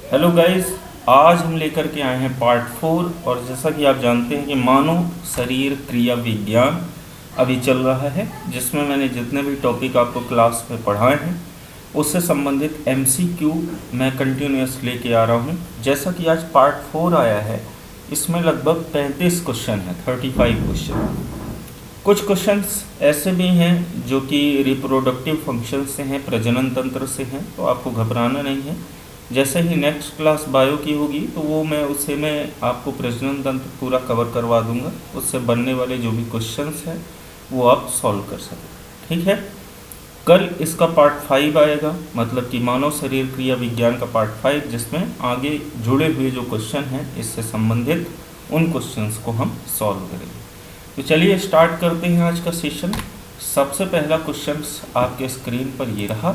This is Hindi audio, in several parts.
हेलो गाइस, आज हम लेकर के आए हैं पार्ट 4। और जैसा कि आप जानते हैं कि मानव शरीर क्रिया विज्ञान अभी चल रहा है, जिसमें मैंने जितने भी टॉपिक आपको क्लास में पढ़ाए हैं उससे संबंधित एमसीक्यू मैं कंटिन्यूस लेके आ रहा हूं। जैसा कि आज पार्ट 4 आया है, इसमें लगभग 35 क्वेश्चन है, 35 क्वेश्चन। कुछ क्वेश्चंस ऐसे भी हैं जो कि रिप्रोडक्टिव फंक्शन से हैं, प्रजनन तंत्र से हैं, तो आपको घबराना नहीं है। जैसे ही नेक्स्ट क्लास बायो की होगी तो वो मैं आपको प्रजनन तंत्र पूरा कवर करवा दूंगा, उससे बनने वाले जो भी क्वेश्चंस हैं वो आप सॉल्व कर सकें। ठीक है, कल इसका पार्ट 5 आएगा, मतलब कि मानव शरीर क्रिया विज्ञान का पार्ट 5, जिसमें आगे जुड़े हुए जो क्वेश्चन हैं इससे संबंधित उन क्वेश्चंस को हम सॉल्व करेंगे। तो चलिए स्टार्ट करते हैं आज का सेशन। सबसे पहला क्वेश्चन आपके स्क्रीन पर ये रहा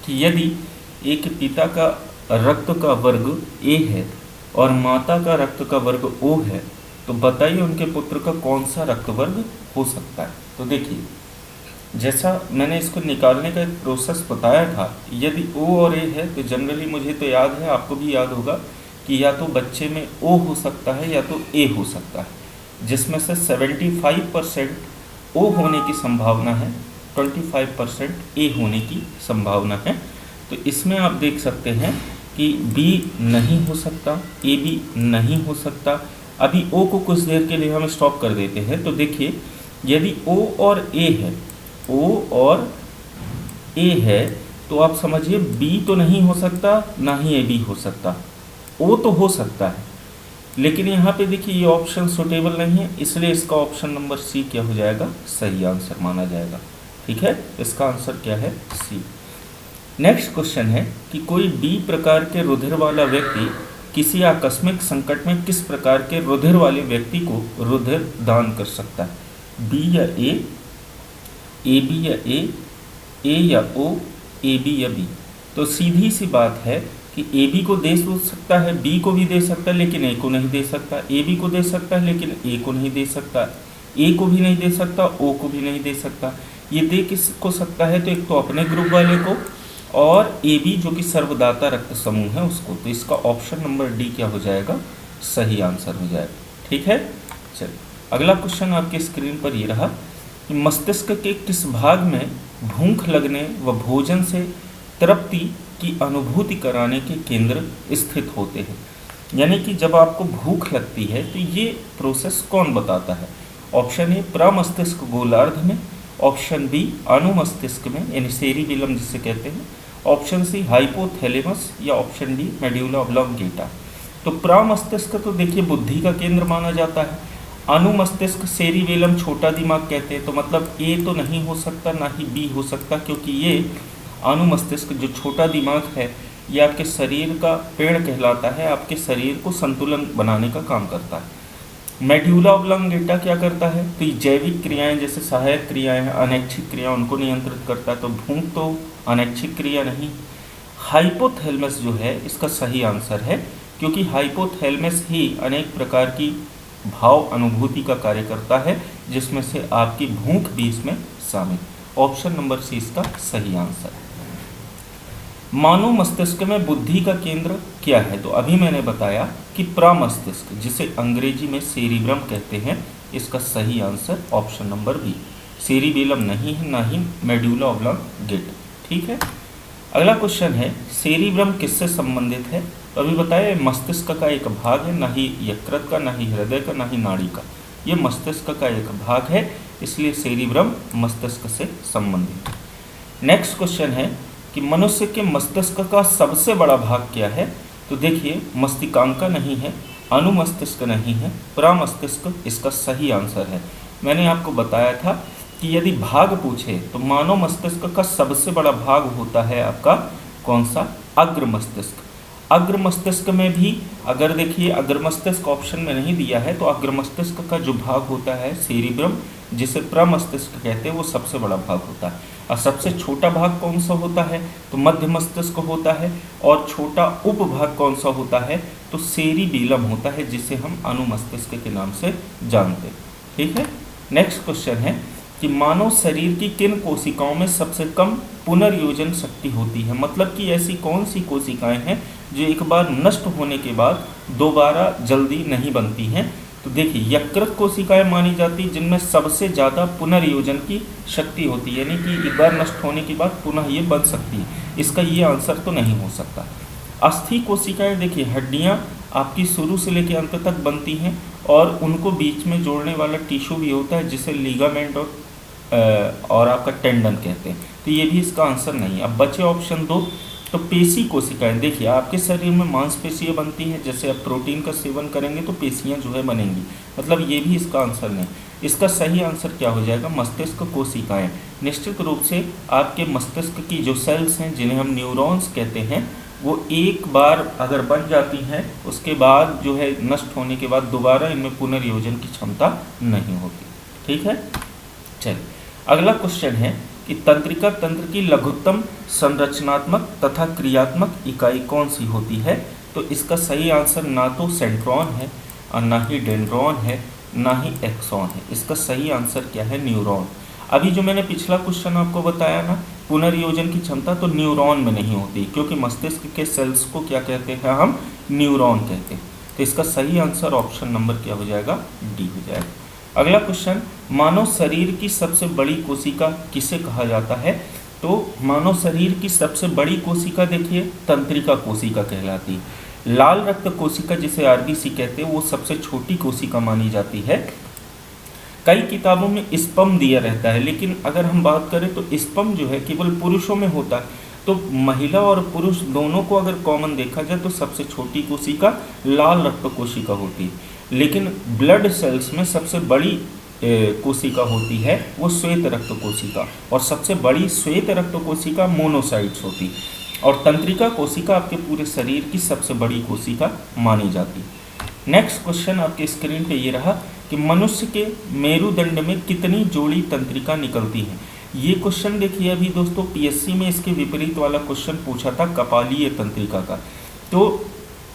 कि यदि एक पिता का रक्त का वर्ग ए है और माता का रक्त का वर्ग ओ है, तो बताइए उनके पुत्र का कौन सा रक्त वर्ग हो सकता है। तो देखिए, जैसा मैंने इसको निकालने का एक प्रोसेस बताया था, यदि ओ और ए है तो जनरली मुझे तो याद है, आपको भी याद होगा कि या तो बच्चे में ओ हो सकता है या तो ए हो सकता है, जिसमें से 75% ओ होने की संभावना है, 25% ए होने की संभावना है। तो इसमें आप देख सकते हैं कि बी नहीं हो सकता, ए भी नहीं हो सकता। अभी ओ को कुछ देर के लिए हम स्टॉप कर देते हैं। तो देखिए, यदि ओ और ए है, ओ और ए है, तो आप समझिए बी तो नहीं हो सकता, ना ही ए बी हो सकता। ओ तो हो सकता है, लेकिन यहाँ पे देखिए ये ऑप्शन सुटेबल नहीं है, इसलिए इसका ऑप्शन नंबर सी क्या हो जाएगा, सही आंसर माना जाएगा। ठीक है, इसका आंसर क्या है, सी। नेक्स्ट क्वेश्चन है कि कोई बी प्रकार के रुधिर वाला व्यक्ति किसी आकस्मिक संकट में किस प्रकार के रुधिर वाले व्यक्ति को रुधिर दान कर सकता है, बी या ए बी या ए या ओ, ए बी या बी। तो सीधी सी बात है कि ए बी को दे सकता है, बी को भी दे सकता है लेकिन ए को नहीं दे सकता, ए बी को दे सकता है लेकिन ए को नहीं दे सकता, ए को भी नहीं दे सकता, ओ को भी नहीं दे सकता। ये दे किसको सकता है, तो एक तो अपने ग्रुप वाले को, और ए बी जो कि सर्वदाता रक्त समूह है उसको। तो इसका ऑप्शन नंबर डी क्या हो जाएगा, सही आंसर हो जाएगा। ठीक है, चलिए अगला क्वेश्चन आपके स्क्रीन पर ये रहा कि मस्तिष्क के किस भाग में भूख लगने व भोजन से तृप्ति की अनुभूति कराने के केंद्र स्थित होते हैं। यानी कि जब आपको भूख लगती है तो ये प्रोसेस कौन बताता है। ऑप्शन ए प्रमस्तिष्क गोलार्ध में, ऑप्शन बी अनुमस्तिष्क में यानी सेरिबेलम जिसे कहते हैं, ऑप्शन सी हाइपोथैलेमस, या ऑप्शन डी मेड्यूला ऑब्लोंगेटा। तो प्रमस्तिष्क तो देखिए बुद्धि का केंद्र माना जाता है, अनुमस्तिष्क सेरिबेलम छोटा दिमाग कहते हैं, तो मतलब ए तो नहीं हो सकता ना ही बी हो सकता, क्योंकि ये अनुमस्तिष्क जो छोटा दिमाग है ये आपके शरीर का पेड़ कहलाता है, आपके शरीर को संतुलन बनाने का काम करता है। मेड्यूला ऑब्लोंगेटा क्या करता है, तो ये जैविक क्रियाएं जैसे सहायक क्रियाएं हैं, अनैच्छिक क्रिया उनको नियंत्रित करता है, तो भूख तो अनैच्छिक क्रिया नहीं। हाइपोथैलेमस जो है इसका सही आंसर है, क्योंकि हाइपोथैलेमस ही अनेक प्रकार की भाव अनुभूति का कार्य करता है, जिसमें से आपकी भूख भी इसमें शामिल। ऑप्शन नंबर सी इसका सही आंसर है। मानव मस्तिष्क में बुद्धि का केंद्र क्या है, तो अभी मैंने बताया कि प्रमस्तिष्क, जिसे अंग्रेजी में सेरिब्रम कहते हैं, इसका सही answer option number B, cerebellum नहीं है ना ही मेड्यूला ऑब्लोंगेटा। ठीक है, अगला क्वेश्चन है सेरिब्रम किससे संबंधित है, तो अभी बताया मस्तिष्क का एक भाग है, ना ही यकृत का, ना ही हृदय का, ना ही नाड़ी का, ये मस्तिष्क का एक भाग है, इसलिए सेरिब्रम मस्तिष्क से संबंधित है। नेक्स्ट क्वेश्चन है कि मनुष्य के मस्तिष्क का सबसे बड़ा भाग क्या है, तो देखिए मस्तिष्कांका नहीं है, अनुमस्तिष्क नहीं है, प्रमस्तिष्क इसका सही आंसर है। मैंने आपको बताया था कि यदि भाग पूछे तो मानव मस्तिष्क का सबसे बड़ा भाग होता है आपका कौन सा, अग्र मस्तिष्क। अग्र मस्तिष्क में भी अगर देखिए अग्र मस्तिष्क ऑप्शन में नहीं दिया है, तो अग्र मस्तिष्क का जो भाग होता है सेरिब्रम, जिसे प्रमस्तिष्क कहते हैं, वो सबसे बड़ा भाग होता है। और सबसे छोटा भाग कौन सा होता है, तो मध्य मस्तिष्क होता है, और छोटा उपभाग कौन सा होता है, तो सेरिबेलम होता है, जिसे हम अनुमस्तिष्क के नाम से जानते हैं। ठीक है, नेक्स्ट क्वेश्चन है कि मानव शरीर की किन कोशिकाओं में सबसे कम पुनर्योजन शक्ति होती है, मतलब कि ऐसी कौन सी कोशिकाएं हैं जो एक बार नष्ट होने के बाद दोबारा जल्दी नहीं बनती हैं। तो देखिए, यकृत कोशिकाएं मानी जाती जिनमें सबसे ज़्यादा पुनर्योजन की शक्ति होती है, यानी कि एक बार नष्ट होने के बाद पुनः ये बन सकती है। इसका ये आंसर तो नहीं हो सकता। अस्थि कोशिकाएं, देखिए हड्डियां आपकी शुरू से लेकर अंत तक बनती हैं और उनको बीच में जोड़ने वाला टिश्यू भी होता है जिसे लिगामेंट और आपका टेंडन कहते हैं। तो ये भी इसका आंसर नहीं है। अब बचे ऑप्शन 2, तो पेशी कोशिकाएं। देखिए आपके शरीर में मांसपेशियां बनती हैं, जैसे आप प्रोटीन का सेवन करेंगे तो पेशियां जो है बनेंगी, मतलब ये भी इसका आंसर नहीं। इसका सही आंसर क्या हो जाएगा, मस्तिष्क कोशिकाएं। निश्चित रूप से आपके मस्तिष्क की जो सेल्स हैं जिन्हें हम न्यूरॉन्स कहते हैं, वो एक बार अगर बन जाती हैं उसके बाद जो है नष्ट होने के बाद दोबारा इनमें पुनर्योजन की क्षमता नहीं होती। ठीक है, चलिए अगला क्वेश्चन है कि तंत्रिका तंत्र की लघुत्तम संरचनात्मक तथा क्रियात्मक इकाई कौन सी होती है। तो इसका सही आंसर ना तो सेंट्रॉन है और ना ही डेंड्रॉन है, ना ही एक्सॉन है। इसका सही आंसर क्या है, न्यूरॉन। अभी जो मैंने पिछला क्वेश्चन आपको बताया ना, पुनर्योजन की क्षमता तो न्यूरॉन में नहीं होती, क्योंकि मस्तिष्क के सेल्स को क्या कहते हैं हम, न्यूरॉन कहते हैं। तो इसका सही आंसर ऑप्शन नंबर क्या हो जाएगा, डी हो जाएगा। अगला क्वेश्चन, मानव शरीर की सबसे बड़ी कोशिका किसे कहा जाता है। तो मानव शरीर की सबसे बड़ी कोशिका देखिए तंत्रिका कोशिका कहलाती है। लाल रक्त कोशिका जिसे आरबीसी कहते हैं वो सबसे छोटी कोशिका मानी जाती है। कई किताबों में स्पर्म दिया रहता है, लेकिन अगर हम बात करें तो स्पर्म जो है केवल पुरुषों में होता है। तो महिला और पुरुष दोनों को अगर कॉमन देखा जाए तो सबसे छोटी कोशिका लाल रक्त कोशिका होती है, लेकिन ब्लड सेल्स में सबसे बड़ी कोशिका होती है वो श्वेत रक्त कोशिका, और सबसे बड़ी श्वेत रक्त कोशिका मोनोसाइट्स होती है। और तंत्रिका कोशिका आपके पूरे शरीर की सबसे बड़ी कोशिका मानी जाती है। नेक्स्ट क्वेश्चन आपके स्क्रीन पे ये रहा कि मनुष्य के मेरुदंड में कितनी जोड़ी तंत्रिका निकलती हैं। ये क्वेश्चन देखिए अभी दोस्तों पीएससी में इसके विपरीत वाला क्वेश्चन पूछा था कपालीय तंत्रिका का। तो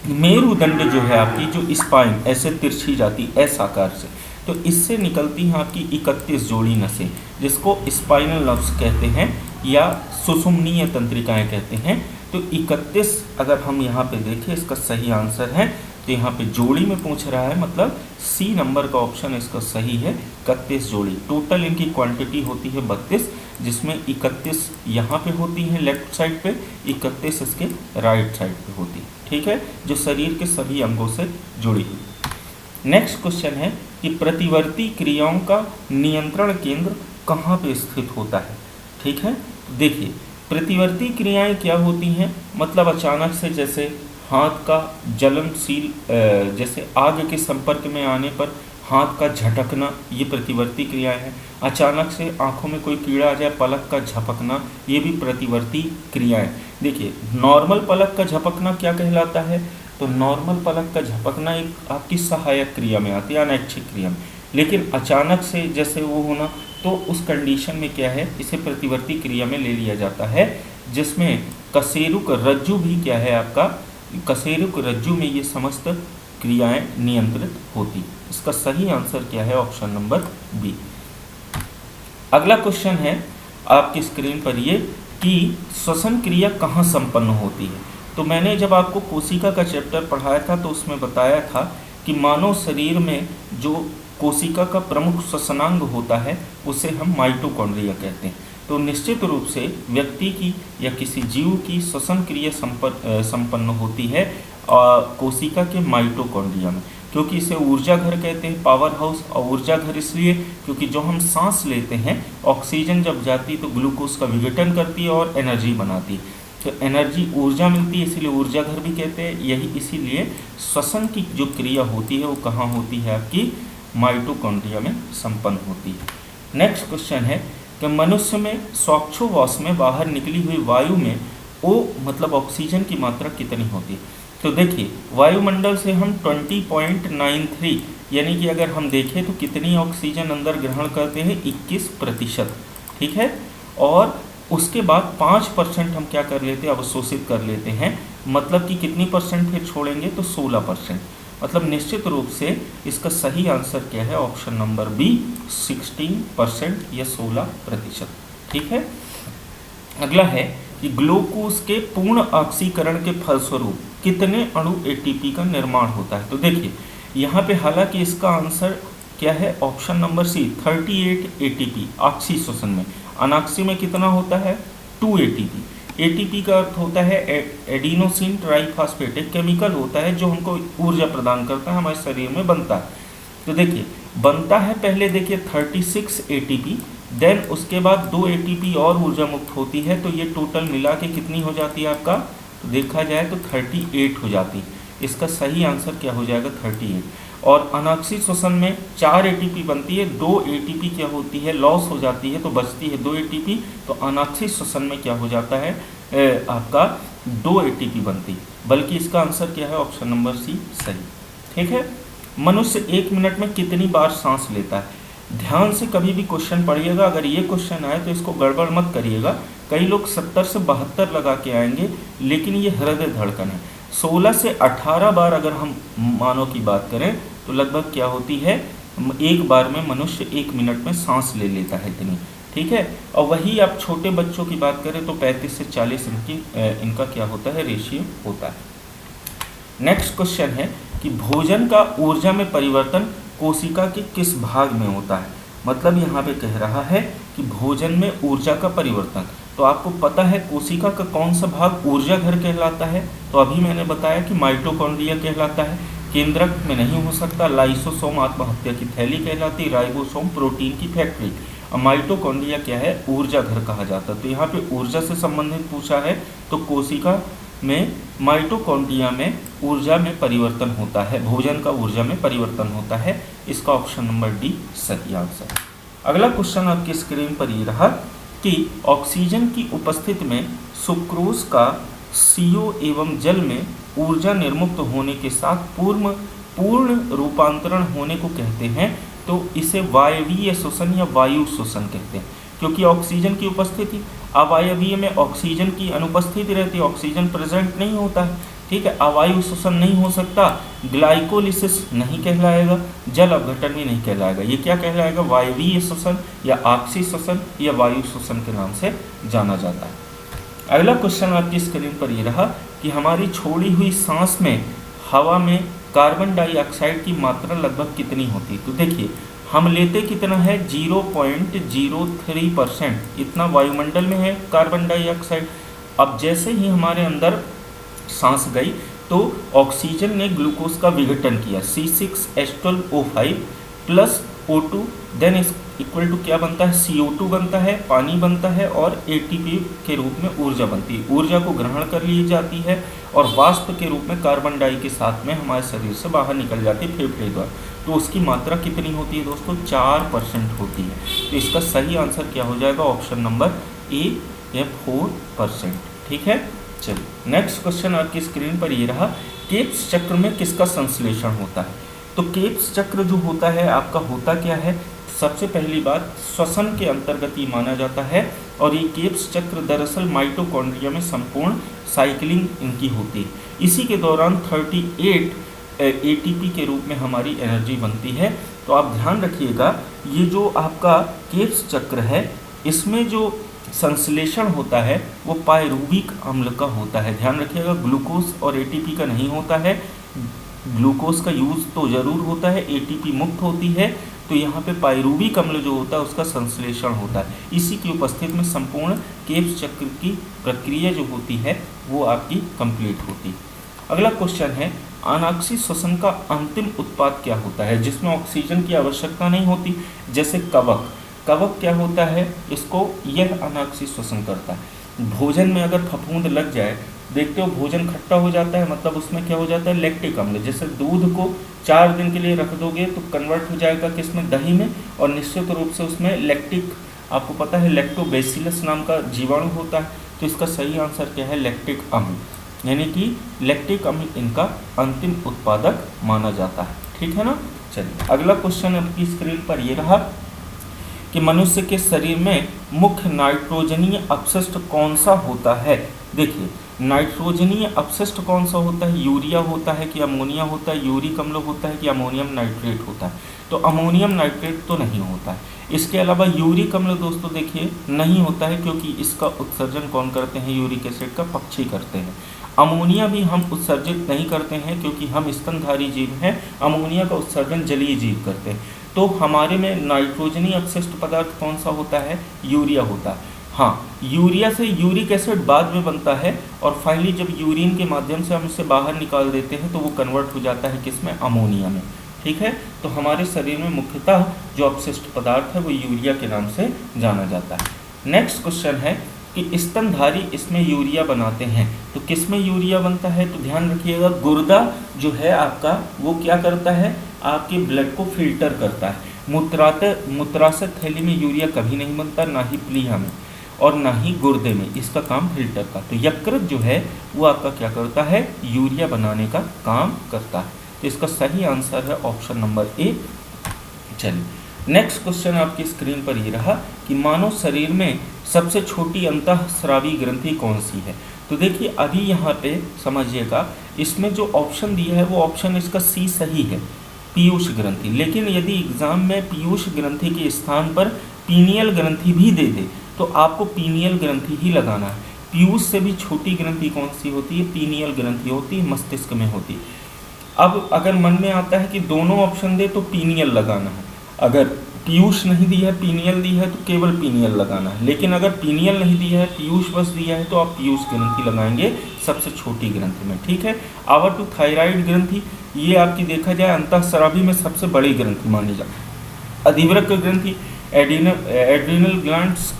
मेरुदंड जो है आपकी जो स्पाइन ऐसे तिरछी जाती एस आकार से, तो इससे निकलती हैं आपकी 31 जोड़ी नसें, जिसको स्पाइनल नर्व्स कहते हैं या सुषुम्नीय तंत्रिकाएं कहते हैं। तो 31 अगर हम यहाँ पे देखें इसका सही आंसर है, तो यहाँ पे जोड़ी में पूछ रहा है, मतलब सी नंबर का ऑप्शन इसका सही है, 31 जोड़ी। टोटल इनकी क्वांटिटी होती है 32, जिसमें 31 यहाँ पे होती है लेफ्ट साइड पे, 31 इसके राइट साइड पे होती है। ठीक है, जो शरीर के सभी अंगों से जुड़ी हुई। नेक्स्ट क्वेश्चन है कि प्रतिवर्ती क्रियाओं का नियंत्रण केंद्र कहाँ पे स्थित होता है। ठीक है, देखिए प्रतिवर्ती क्रियाएं क्या होती हैं, मतलब अचानक से जैसे हाथ का ज्वलनशील, जैसे आग के संपर्क में आने पर हाथ का झटकना, ये प्रतिवर्ती क्रियाएं हैं। अचानक से आंखों में कोई कीड़ा आ जाए, पलक का झपकना, ये भी प्रतिवर्ती क्रियाएं। देखिए नॉर्मल पलक का झपकना क्या कहलाता है, तो नॉर्मल पलक का झपकना एक आपकी सहायक क्रिया में आती है, अनैच्छिक क्रिया में। लेकिन अचानक से जैसे वो होना, तो उस कंडीशन में क्या है, इसे प्रतिवर्ती क्रिया में ले लिया जाता है, जिसमें कशेरुक रज्जु भी क्या है आपका, कशेरुक रज्जु में ये समस्त क्रियाएं नियंत्रित होती। इसका सही आंसर क्या है, ऑप्शन नंबर बी। अगला क्वेश्चन है आपकी स्क्रीन पर ये कि श्वसन क्रिया कहाँ संपन्न होती है। तो मैंने जब आपको कोशिका का चैप्टर पढ़ाया था तो उसमें बताया था कि मानव शरीर में जो कोशिका का प्रमुख श्वसनांग होता है उसे हम माइटोकॉन्ड्रिया कहते हैं। तो निश्चित रूप से व्यक्ति की या किसी जीव की श्वसन क्रिया संपन्न होती है कोशिका के माइटोकॉन्ड्रिया में, क्योंकि इसे ऊर्जा घर कहते हैं, पावर हाउस। और ऊर्जा घर इसलिए क्योंकि जो हम सांस लेते हैं, ऑक्सीजन जब जाती है तो ग्लूकोज का विघटन करती है और एनर्जी बनाती है, तो एनर्जी ऊर्जा मिलती है, इसलिए ऊर्जा घर भी कहते हैं। यही इसीलिए श्वसन की जो क्रिया होती है वो कहाँ होती है, आपकी माइटोकॉन्ड्रिया में संपन्न होती है। नेक्स्ट क्वेश्चन है कि मनुष्य में श्वासोच्छ्वास में बाहर निकली हुई वायु में ओ मतलब ऑक्सीजन की मात्रा कितनी होती है। तो देखिए वायुमंडल से हम 20.93 यानी कि अगर हम देखें तो कितनी ऑक्सीजन अंदर ग्रहण करते हैं, 21%। ठीक है, और उसके बाद 5% हम क्या कर लेते हैं, अवशोषित कर लेते हैं, मतलब कि कितनी परसेंट फिर छोड़ेंगे, तो 16%। मतलब निश्चित रूप से इसका सही आंसर क्या है, ऑप्शन नंबर बी 16% या 16%। ठीक है। अगला है कि ग्लूकोज के पूर्ण ऑक्सीकरण के फलस्वरूप कितने अणु एटीपी का निर्माण होता है। तो देखिए यहाँ पे हालांकि इसका आंसर क्या है, ऑप्शन नंबर सी 38 एटीपी ऑक्सी श्वसन में। अनाक्सी में कितना होता है, 2 एटीपी। एटीपी का अर्थ होता है एडिनोसिन ट्राइफॉस्फेट, एक केमिकल होता है जो हमको ऊर्जा प्रदान करता है, हमारे शरीर में बनता है। तो देखिए बनता है पहले देखिए 36 एटीपी, देन उसके बाद 2 एटीपी और ऊर्जा मुक्त होती है, तो ये टोटल मिला के कितनी हो जाती है आपका, तो देखा जाए तो 38 हो जाती है। इसका सही आंसर क्या हो जाएगा, 38। और अनाक्सी श्वसन में 4 एटीपी बनती है, 2 एटीपी क्या होती है, लॉस हो जाती है, तो बचती है 2 एटीपी। तो अनाक्सी श्वसन में क्या हो जाता है आपका 2 एटीपी बनती है, बल्कि इसका आंसर क्या है, ऑप्शन नंबर सी सही। ठीक है। मनुष्य 1 मिनट में कितनी बार सांस लेता है। ध्यान से कभी भी क्वेश्चन पढ़िएगा, अगर ये क्वेश्चन आए तो इसको गड़बड़ मत करिएगा। कई लोग 70 से 72 लगा के आएंगे, लेकिन ये हृदय धड़कन है। 16 से 18 बार अगर हम मानव की बात करें तो लगभग क्या होती है, एक बार में मनुष्य 1 मिनट में सांस ले लेता है इतनी। ठीक है। और वही आप छोटे बच्चों की बात करें तो 35 से 40 इनका क्या होता है, रेशियो होता है। नेक्स्ट क्वेश्चन है कि भोजन का ऊर्जा में परिवर्तन कोशिका के किस भाग में होता है। मतलब यहाँ पे कह रहा है कि भोजन में ऊर्जा का परिवर्तन, तो आपको पता है कोशिका का कौन सा भाग ऊर्जा घर कहलाता है, तो अभी मैंने बताया कि माइटोकॉन्ड्रिया कहलाता है। केंद्रक में नहीं हो सकता, लाइसोसोम आत्महत्या की थैली कहलाती, राइबोसोम प्रोटीन की फैक्ट्री। और माइटोकॉन्ड्रिया क्या है, ऊर्जा घर कहा जाता है। तो यहाँ पे ऊर्जा से संबंधित पूछा है, तो कोशिका में माइटोकॉन्ड्रिया में ऊर्जा में परिवर्तन होता है, भोजन का ऊर्जा में परिवर्तन होता है। इसका ऑप्शन नंबर डी सही आंसर। अगला क्वेश्चन आपकी स्क्रीन पर ये रहा कि ऑक्सीजन की उपस्थिति में सुक्रोज का CO एवं जल में ऊर्जा निर्मुक्त होने के साथ पूर्ण रूपांतरण होने को कहते हैं, तो इसे वायवीय श्वसन या वायु श्वसन कहते हैं। क्योंकि ऑक्सीजन की उपस्थिति, अवायवीय में ऑक्सीजन की अनुपस्थिति रहती है, ऑक्सीजन प्रेजेंट नहीं होता है। ठीक है। अवायु श्वसन नहीं हो सकता, ग्लाइकोलिसिस नहीं कहलाएगा, जल अपघटन भी नहीं कहलाएगा। ये क्या कहलाएगा, वायवीय श्वसन या ऑक्सी श्वसन या वायु श्वसन के नाम से जाना जाता है। अगला क्वेश्चन आपकी स्क्रीन पर ये रहा कि हमारी छोड़ी हुई सांस में हवा में कार्बन डाइऑक्साइड की मात्रा लगभग कितनी होती है। तो देखिए हम लेते कितना है, 0.03%, इतना वायुमंडल में है कार्बन डाइऑक्साइड। अब जैसे ही हमारे अंदर सांस गई तो ऑक्सीजन ने ग्लूकोज का विघटन किया, C6H12O5 प्लस O2, देन इस इक्वल टू क्या बनता है, CO2 बनता है, पानी बनता है और ATP के रूप में ऊर्जा बनती है। ऊर्जा को ग्रहण कर ली जाती है और वाष्प के रूप में कार्बन डाई के साथ में हमारे शरीर से बाहर निकल जाती है फेफड़े द्वारा। तो उसकी मात्रा कितनी होती है दोस्तों, 4% होती है। तो इसका सही आंसर क्या हो जाएगा, ऑप्शन नंबर ए या 4%। ठीक है। चलिए नेक्स्ट क्वेश्चन आपकी स्क्रीन पर ये रहा, केप्स चक्र में किसका संश्लेषण होता है। तो केप्स चक्र जो होता है आपका होता क्या है, सबसे पहली बात श्वसन के अंतर्गत ही माना जाता है। और ये केप्स चक्र दरअसल माइटोकॉन्ड्रिया में संपूर्ण साइकिलिंग इनकी होती है। इसी के दौरान 38 ATP के रूप में हमारी एनर्जी बनती है। तो आप ध्यान रखिएगा, ये जो आपका केप्स चक्र है इसमें जो संश्लेषण होता है वो पायरूविक अम्ल का होता है। ध्यान रखिएगा, ग्लूकोज और ATP का नहीं होता है। ग्लूकोज का यूज़ तो ज़रूर होता है, ATP मुक्त होती है, तो यहाँ पे पायरूविक अम्ल जो होता है उसका संश्लेषण होता है। इसी की उपस्थिति में संपूर्ण केप्स चक्र की प्रक्रिया जो होती है वो आपकी कंप्लीट होती है। अगला क्वेश्चन है, अनाक्सी श्वसन का अंतिम उत्पाद क्या होता है जिसमें ऑक्सीजन की आवश्यकता नहीं होती। जैसे कवक, कवक क्या होता है, इसको यह अनाक्सी श्वसन करता है। भोजन में अगर फफूंद लग जाए, देखते हो भोजन खट्टा हो जाता है, मतलब उसमें क्या हो जाता है, लैक्टिक अम्ल। जैसे दूध को 4 दिन के लिए रख दोगे तो कन्वर्ट हो जाएगा किसमें, दही में, और निश्चित रूप से उसमें लैक्टिक, आपको पता है लैक्टोबैसिलस नाम का जीवाणु होता है। तो इसका सही आंसर क्या है, लैक्टिक अम्ल, यानी कि लैक्टिक अम्ल इनका अंतिम उत्पादक माना जाता है। ठीक है ना। चलिए अगला क्वेश्चन आपकी स्क्रीन पर ये रहा कि मनुष्य के शरीर में मुख्य नाइट्रोजनीय अपशिष्ट कौन सा होता है। देखिए नाइट्रोजनीय अपशिष्ट कौन सा होता है, यूरिया होता है कि अमोनिया होता है, यूरिक अम्ल होता है कि अमोनियम नाइट्रेट होता है, तो अमोनियम नाइट्रेट तो नहीं होता है। इसके अलावा यूरिक अम्ल दोस्तों देखिए नहीं होता है, क्योंकि इसका उत्सर्जन कौन करते हैं, यूरिक एसिड का पक्षी करते हैं। अमोनिया भी हम उत्सर्जित नहीं करते हैं, क्योंकि हम स्तनधारी जीव हैं, अमोनिया का उत्सर्जन जलीय जीव करते हैं। तो हमारे में नाइट्रोजनी अपशिष्ट पदार्थ कौन सा होता है, यूरिया होता है। हाँ, यूरिया से यूरिक एसिड बाद में बनता है, और फाइनली जब यूरिन के माध्यम से हम इसे बाहर निकाल देते हैं तो वो कन्वर्ट हो जाता है किसमें, अमोनिया में। ठीक है, तो हमारे शरीर में मुख्यतः जो अपशिष्ट पदार्थ है वो यूरिया के नाम से जाना जाता है। नेक्स्ट क्वेश्चन है कि स्तनधारी इसमें यूरिया बनाते हैं, तो किस में यूरिया बनता है, तो ध्यान रखिएगा गुर्दा जो है आपका वो क्या करता है, आपके ब्लड को फिल्टर करता है। मूत्राशय थैली में यूरिया कभी नहीं बनता, ना ही प्लीहा में और ना ही गुर्दे में, इसका काम फिल्टर का। तो यकृत जो है वो आपका क्या करता है, यूरिया बनाने का काम करता है। तो इसका सही आंसर है ऑप्शन नंबर ए। चलिए नेक्स्ट क्वेश्चन आपकी स्क्रीन पर ये रहा कि मानव शरीर में सबसे छोटी अंतःस्रावी ग्रंथि कौन सी है। तो देखिए अभी यहाँ पे समझिएगा, इसमें जो ऑप्शन दिया है वो ऑप्शन इसका सी सही है, पीयूष ग्रंथि। लेकिन यदि एग्जाम में पीयूष ग्रंथि के स्थान पर पीनियल ग्रंथि भी दे दे तो आपको पीनियल ग्रंथि ही लगाना है। पीयूष से भी छोटी ग्रंथि कौन सी होती है, पीनियल ग्रंथि होती है, मस्तिष्क में होती है। अब अगर मन में आता है कि दोनों ऑप्शन दे तो पीनियल लगाना है, अगर पीयूष नहीं दिया है पीनियल दी है तो केवल पीनियल लगाना है। लेकिन अगर पीनियल नहीं दिया है, पीयूष बस दिया है, तो आप पीयूष ग्रंथि लगाएंगे सबसे छोटी ग्रंथि में। ठीक है, आवर टू थायराइड ग्रंथि, ये आपकी देखा जाए अंतःस्रावी में सबसे बड़ी ग्रंथि मानी जाती है। अधिवृक्क ग्रंथि, एड्रिनल ग्लैंड्स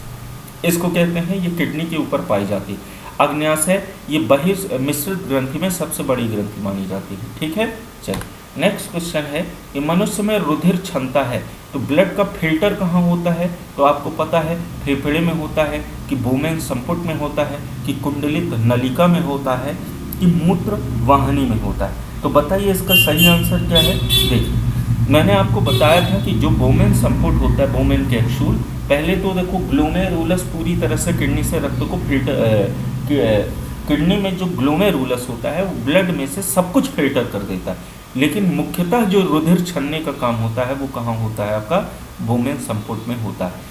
इसको कहते हैं, ये किडनी के ऊपर पाई जाती है। अग्न्याशय ये बहिर्मिश्रित ग्रंथि में सबसे बड़ी ग्रंथि मानी जाती है। ठीक है, चलिए नेक्स्ट क्वेश्चन है कि मनुष्य में रुधिर क्षमता है, तो ब्लड का फिल्टर कहाँ होता है, तो आपको पता है फेफड़े में होता है कि बोमेन संपुट में होता है कि कुंडलित नलिका में होता है कि मूत्र वाहिनी में होता है। तो बताइए इसका सही आंसर क्या है। देखिए मैंने आपको बताया था कि जो बोमेन संपुट होता है, बोमेन कैप्सूल, पहले तो देखो ग्लोमेरुलस पूरी तरह से किडनी से रक्त को फिल्टर, किडनी में जो ग्लोमेरुलस होता है वो ब्लड में से सब कुछ फिल्टर कर देता है। लेकिन मुख्यतः जो रुधिर छन्ने का काम होता है वो कहाँ होता है, आपका बोमेन संपुट में होता है।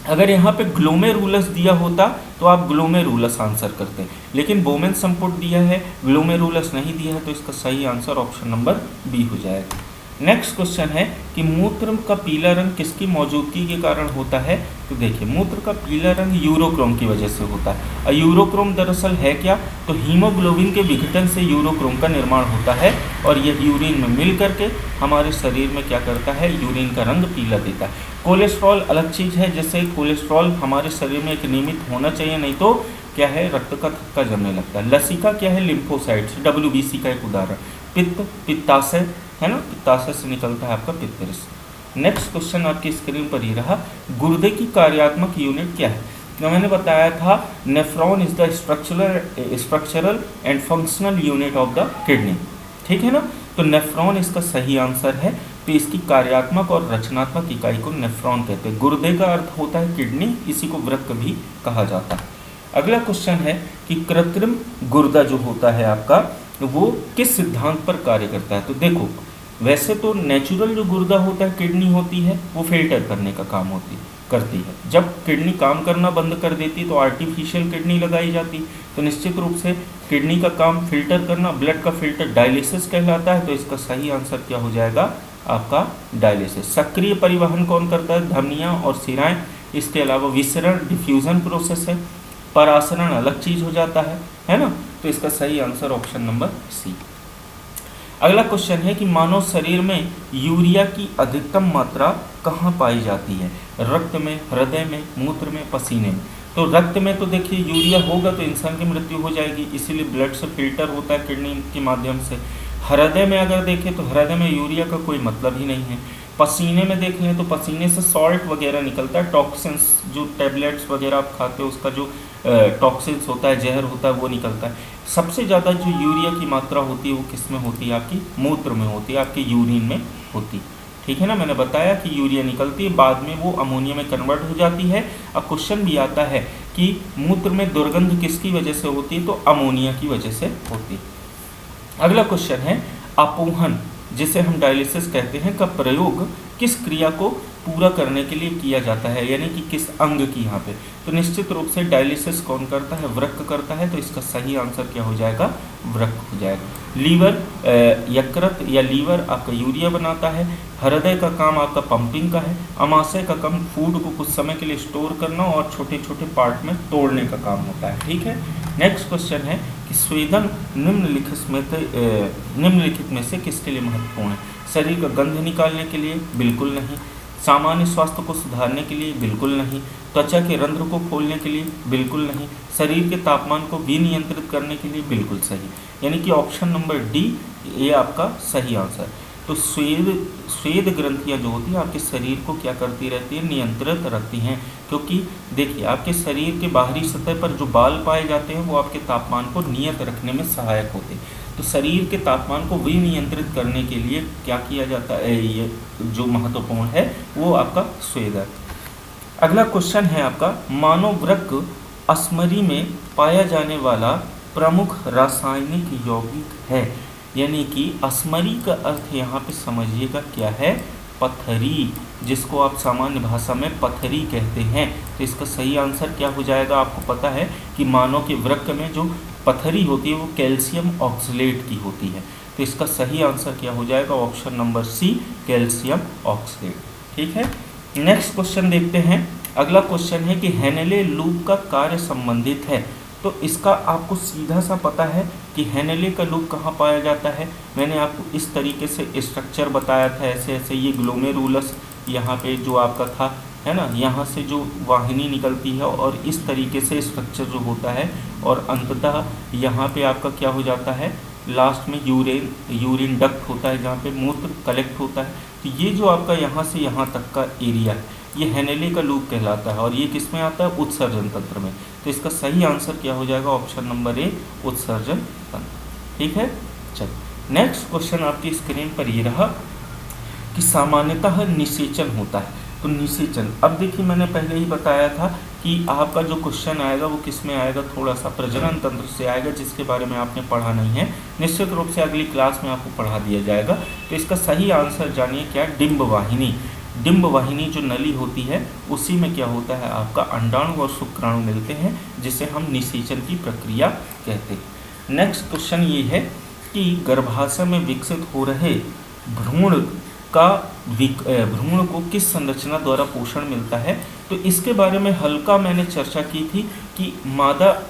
अगर यहाँ पे ग्लोमेरुलस दिया होता तो आप ग्लोमेरुलस आंसर करते, लेकिन बोमेन संपुट दिया है, ग्लोमेरुलस नहीं दिया है, तो इसका सही आंसर ऑप्शन नंबर बी हो जाएगा। नेक्स्ट क्वेश्चन है कि मूत्र का पीला रंग किसकी मौजूदगी के कारण होता है। तो देखिए मूत्र का पीला रंग यूरोक्रोम की वजह से होता है। और यूरोक्रोम दरअसल है क्या, तो हीमोग्लोबिन के विघटन से यूरोक्रोम का निर्माण होता है, और यह यूरिन में मिल करके हमारे शरीर में क्या करता है, यूरिन का रंग पीला देता है। कोलेस्ट्रॉल अलग चीज़ है, जैसे कोलेस्ट्रॉल हमारे शरीर में एक नियमित होना चाहिए, नहीं तो क्या है, रक्त का थक्का जमने लगता है। लसिका क्या है, लिम्फोसाइट्स, WBC का एक उदाहरण। पित्त, पित्ताशय है ना, पित्ताशय से निकलता है आपका पित्तरस। नेक्स्ट क्वेश्चन आपकी स्क्रीन पर ही रहा, गुर्दे की कार्यात्मक यूनिट क्या है। तो मैंने बताया था nephron is the structural and functional unit of the kidney. ठीक है ना, तो नेफ्रॉन इसका सही आंसर है। तो इसकी कार्यात्मक और रचनात्मक इकाई को नेफ्रॉन कहते हैं। गुर्दे का अर्थ होता है किडनी, इसी को वृक्क भी कहा जाता है। अगला क्वेश्चन है कि कृत्रिम गुर्दा जो होता है आपका, वो किस सिद्धांत पर कार्य करता है। तो देखो वैसे तो नेचुरल जो गुर्दा होता है, किडनी होती है, वो फिल्टर करने का काम करती है। जब किडनी काम करना बंद कर देती है तो आर्टिफिशियल किडनी लगाई जाती। तो निश्चित रूप से किडनी का काम फिल्टर करना, ब्लड का फिल्टर डायलिसिस कहलाता है। तो इसका सही आंसर क्या हो जाएगा, आपका डायलिसिस। सक्रिय परिवहन कौन करता है, धमनियाँ और सिराएं। इसके अलावा विसरण डिफ्यूजन प्रोसेस है। परासरण अलग चीज़ हो जाता है ना। तो इसका सही आंसर ऑप्शन नंबर सी। अगला क्वेश्चन है कि मानव शरीर में यूरिया की अधिकतम मात्रा कहाँ पाई जाती है, रक्त में, हृदय में, मूत्र में, पसीने में। तो रक्त में तो देखिए यूरिया होगा तो इंसान की मृत्यु हो जाएगी, इसीलिए ब्लड से फिल्टर होता है किडनी के माध्यम से। हृदय में अगर देखें तो हृदय में यूरिया का कोई मतलब ही नहीं है। पसीने में देख लें तो पसीने से सॉल्ट वगैरह निकलता है, टॉक्सिन्स जो टैबलेट्स वगैरह आप खाते हो उसका जो टॉक्सिन्स होता है, जहर होता है, वो निकलता है। सबसे ज़्यादा जो यूरिया की मात्रा होती है वो किस में होती है, आपकी मूत्र में होती है, आपके यूरिन में होती है। ठीक है ना, मैंने बताया कि यूरिया निकलती है, बाद में वो अमोनिया में कन्वर्ट हो जाती है। अब क्वेश्चन भी आता है कि मूत्र में दुर्गंध किसकी वजह से होती है, तो अमोनिया की वजह से होती है। अगला क्वेश्चन है अपोहन, जिसे हम डायलिसिस कहते हैं, का प्रयोग किस क्रिया को पूरा करने के लिए किया जाता है, यानी कि किस अंग की यहाँ पे। तो निश्चित रूप से डायलिसिस कौन करता है, वृक्क करता है, तो इसका सही आंसर क्या हो जाएगा, वृक्क हो जाएगा। लीवर, यकृत या लीवर आपका यूरिया बनाता है। हृदय का काम आपका पंपिंग का है। अमाशय का काम फूड को कुछ समय के लिए स्टोर करना और छोटे छोटे पार्ट में तोड़ने का काम होता है। ठीक है, नेक्स्ट क्वेश्चन है कि स्वेदन निम्नलिखित में से किसके लिए महत्वपूर्ण है। शरीर का गंध निकालने के लिए, बिल्कुल नहीं। सामान्य स्वास्थ्य को सुधारने के लिए, बिल्कुल नहीं। त्वचा के रंध्र को खोलने के लिए, बिल्कुल नहीं। शरीर के तापमान को विनियंत्रित करने के लिए, बिल्कुल सही। यानी कि ऑप्शन नंबर डी ये आपका सही आंसर। तो स्वेद ग्रंथियाँ जो होती हैं आपके शरीर को क्या करती रहती है, नियंत्रित रखती हैं। क्योंकि देखिए आपके शरीर के बाहरी सतह पर जो बाल पाए जाते हैं वो आपके तापमान को नियत रखने में सहायक होते हैं। तो शरीर के तापमान को विनियंत्रित करने के लिए क्या किया जाता है, ये जो महत्वपूर्ण है वो आपका स्वेद है। अगला क्वेश्चन है आपका मानव वृक्क अस्मरी में पाया जाने वाला प्रमुख रासायनिक यौगिक है। यानी कि अस्मरी का अर्थ यहाँ पे समझिएगा क्या है, पथरी, जिसको आप सामान्य भाषा में पथरी कहते हैं। तो इसका सही आंसर क्या हो जाएगा, आपको पता है कि मानव के वृक्क में जो पथरी होती है वो कैल्शियम ऑक्सलेट की होती है। तो इसका सही आंसर क्या हो जाएगा, option number C, calcium oxalate. ठीक है, नेक्स्ट क्वेश्चन देखते हैं। अगला क्वेश्चन है कि हेनेले लूप का कार्य संबंधित है। तो इसका आपको सीधा सा पता है कि हेनेले का लूप कहाँ पाया जाता है। मैंने आपको इस तरीके से स्ट्रक्चर बताया था, ऐसे ऐसे ये ग्लोमेरुलस यहाँ पे जो आपका था, है ना, यहाँ से जो वाहिनी निकलती है और इस तरीके से स्ट्रक्चर जो होता है और अंततः यहाँ पे आपका क्या हो जाता है, लास्ट में यूरिन डक्ट होता है जहाँ पे मूत्र कलेक्ट होता है। तो ये जो आपका यहाँ से यहाँ तक का एरिया है ये हेनेले का लूप कहलाता है और ये किस में आता है, उत्सर्जन तंत्र में। तो इसका सही आंसर क्या हो जाएगा, ऑप्शन नंबर ए, उत्सर्जन तंत्र। ठीक है, चलिए नेक्स्ट क्वेश्चन आपकी स्क्रीन पर ये रहा कि सामान्यतः निषेचन होता है। तो निषेचन, अब देखिए मैंने पहले ही बताया था कि आपका जो क्वेश्चन आएगा वो किस में आएगा, थोड़ा सा प्रजनन तंत्र से आएगा, जिसके बारे में आपने पढ़ा नहीं है। निश्चित रूप से अगली क्लास में आपको पढ़ा दिया जाएगा। तो इसका सही आंसर जानिए क्या, डिंब वाहिनी। डिंब वाहिनी जो नली होती है उसी में क्या होता है, आपका अंडाणु और शुक्राणु मिलते हैं, जिसे हम निषेचन की प्रक्रिया कहते हैं। नेक्स्ट क्वेश्चन ये है कि गर्भाशय में विकसित हो रहे भ्रूण को किस संरचना द्वारा पोषण मिलता है। तो इसके बारे में हल्का मैंने चर्चा की थी कि मादा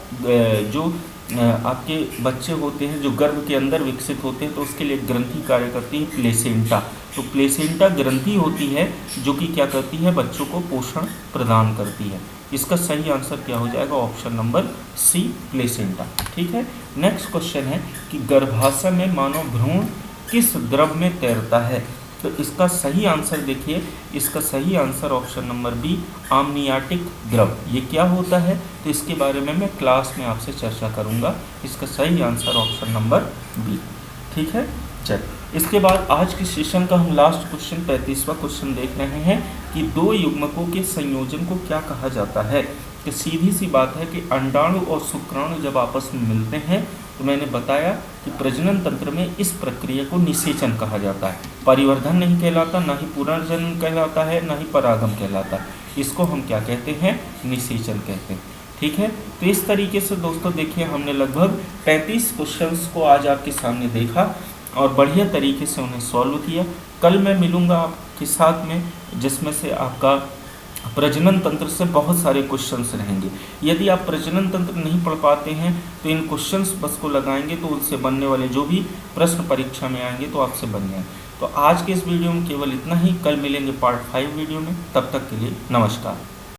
जो आपके बच्चे होते हैं जो गर्भ के अंदर विकसित होते हैं तो उसके लिए ग्रंथि कार्य करती है, प्लेसेंटा। तो प्लेसेंटा ग्रंथि होती है जो कि क्या करती है, बच्चों को पोषण प्रदान करती है। इसका सही आंसर क्या हो जाएगा, ऑप्शन नंबर सी, प्लेसेंटा। ठीक है, नेक्स्ट क्वेश्चन है कि गर्भाशय में मानव भ्रूण किस द्रव में तैरता है। तो इसका सही आंसर देखिए, इसका सही आंसर ऑप्शन नंबर बी, आमनियाटिक द्रव। ये क्या होता है तो इसके बारे में मैं क्लास में आपसे चर्चा करूंगा। इसका सही आंसर ऑप्शन नंबर बी। ठीक है, चल इसके बाद आज के सेशन का हम लास्ट क्वेश्चन 35वां क्वेश्चन देख रहे हैं कि दो युग्मकों के संयोजन को क्या कहा जाता है। कि सीधी सी बात है कि अंडाणु और शुक्राणु जब आपस में मिलते हैं तो मैंने बताया कि प्रजनन तंत्र में इस प्रक्रिया को निषेचन कहा जाता है। परिवर्धन नहीं कहलाता, ना ही पुनर्जनन कहलाता है, ना ही परागम कहलाता है। इसको हम क्या कहते हैं, निषेचन कहते हैं। ठीक है, तो इस तरीके से दोस्तों देखिए हमने लगभग 35 क्वेश्चंस को आज आपके सामने देखा और बढ़िया तरीके से उन्हें सॉल्व किया। कल मैं मिलूँगा आपके साथ में जिसमें से आपका प्रजनन तंत्र से बहुत सारे क्वेश्चंस रहेंगे। यदि आप प्रजनन तंत्र नहीं पढ़ पाते हैं तो इन क्वेश्चंस बस को लगाएंगे तो उनसे बनने वाले जो भी प्रश्न परीक्षा में आएंगे तो आपसे बन जाएंगे। तो आज के इस वीडियो में केवल इतना ही, कल मिलेंगे पार्ट 5 वीडियो में। तब तक के लिए नमस्कार।